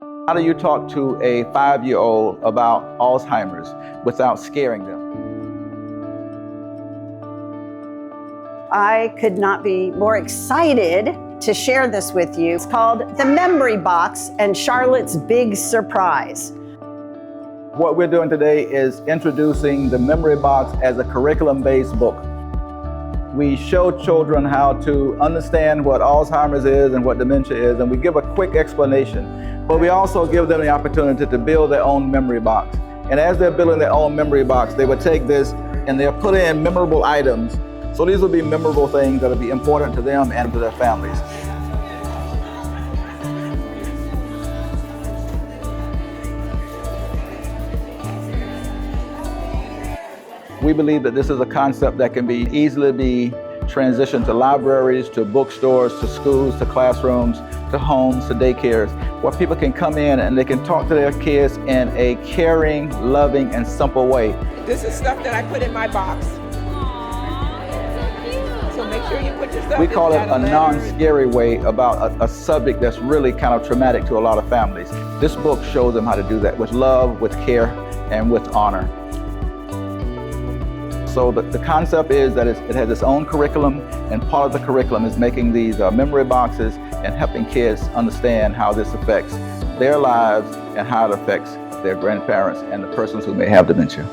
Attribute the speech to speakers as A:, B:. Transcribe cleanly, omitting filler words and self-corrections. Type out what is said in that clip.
A: How do you talk to a 5-year-old about Alzheimer's without scaring them?
B: I could not be more excited to share this with you. It's called The Memory Box and Charlotte's Big Surprise.
A: What we're doing today is introducing the Memory Box as a curriculum-based book. We show children how to understand what Alzheimer's is and what dementia is, and we give a quick explanation. But we also give them the opportunity to build their own memory box. And as they're building their own memory box, they would take this and they'll put in memorable items. So these will be memorable things that will be important to them and to their families. We believe that this is a concept that can be easily transitioned to libraries, to bookstores, to schools, to classrooms, to homes, to daycares, where people can come in and they can talk to their kids in a caring, loving, and simple way.
C: This is stuff that I put in my box. So make sure you put your stuff in.
A: We call it a non-scary way about a subject that's really kind of traumatic to a lot of families. This book shows them how to do that with love, with care, and with honor. So the concept is that it has its own curriculum, and part of the curriculum is making these memory boxes and helping kids understand how this affects their lives and how it affects their grandparents and the persons who may have dementia.